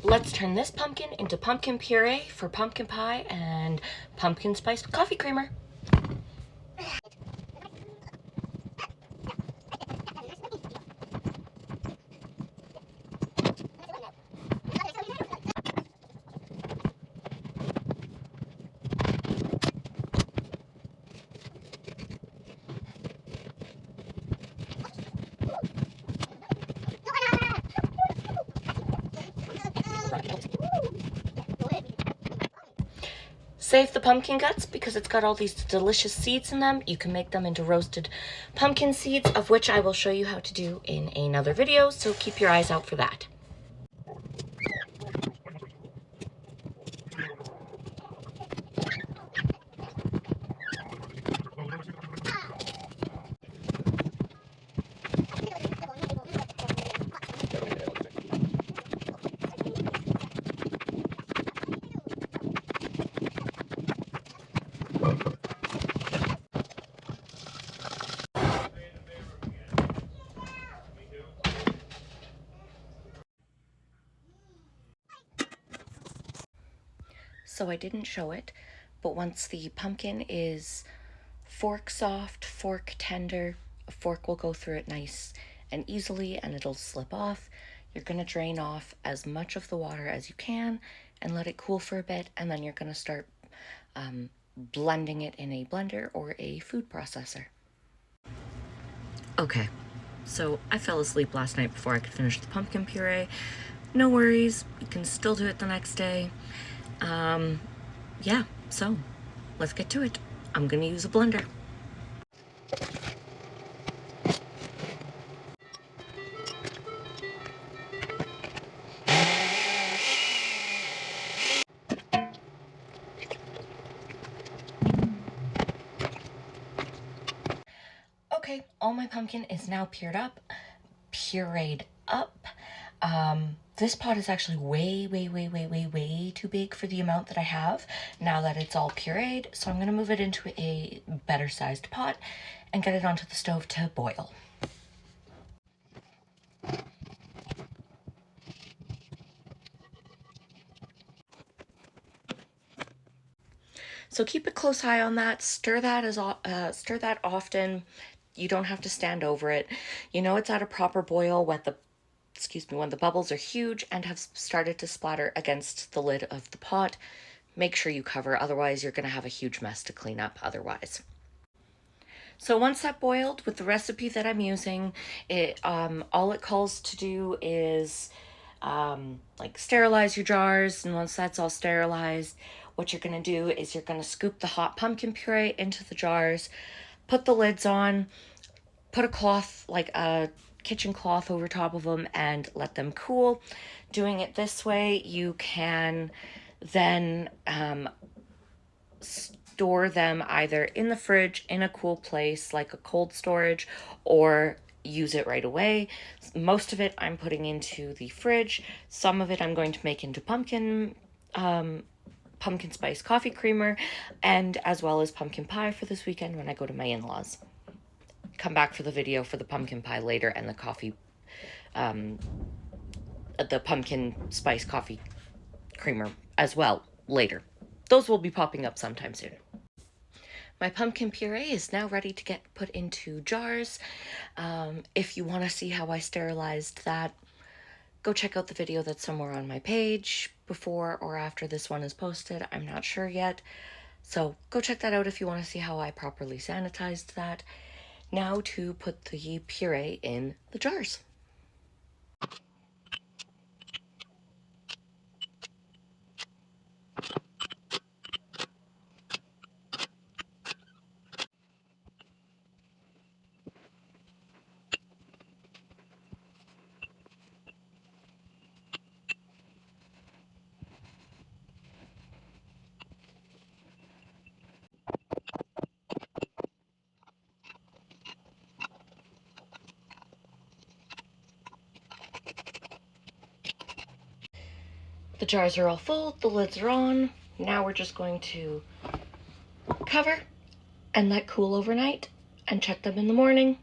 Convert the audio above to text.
let's turn this pumpkin into pumpkin puree for pumpkin pie and pumpkin spice coffee creamer. Save the pumpkin guts because it's got all these delicious seeds in them. You can make them into roasted pumpkin seeds, of which I will show you how to do in another video, so keep your eyes out for that. So I didn't show it, but once the pumpkin is fork soft, fork tender, a fork will go through it nice and easily and it'll slip off. You're going to drain off as much of the water as you can and let it cool for a bit, and then you're going to start blending it in a blender or a food processor. Okay, so I fell asleep last night before I could finish the pumpkin puree. No worries, you can still do it the next day. Yeah, so let's get to it. I'm gonna use a blender. Okay, all my pumpkin is now pureed up. This pot is actually way too big for the amount that I have now that it's all pureed. So I'm going to move it into a better sized pot and get it onto the stove to boil. So keep a close eye on that. Stir that often. You don't have to stand over it. You know it's at a proper boil when the bubbles are huge and have started to splatter against the lid of the pot. Make sure you cover, otherwise you're going to have a huge mess to clean up otherwise. So once that boiled with the recipe that I'm using, all it calls to do is like sterilize your jars, and once that's all sterilized, what you're going to do is you're going to scoop the hot pumpkin puree into the jars, put the lids on, put a cloth, like a kitchen cloth, over top of them and let them cool. Doing it this way, you can then store them either in the fridge in a cool place like a cold storage, or use it right away. Most of it I'm putting into the fridge. Some of it I'm going to make into pumpkin spice coffee creamer, and as well as pumpkin pie for this weekend when I go to my in-laws. Come back for the video for the pumpkin pie later and the pumpkin spice coffee creamer as well later. Those will be popping up sometime soon. My pumpkin puree is now ready to get put into jars. If you want to see how I sterilized that, go check out the video that's somewhere on my page before or after this one is posted. I'm not sure yet. So go check that out if you want to see how I properly sanitized that. Now to put the puree in the jars. The jars are all full, the lids are on. Now we're just going to cover and let cool overnight and check them in the morning.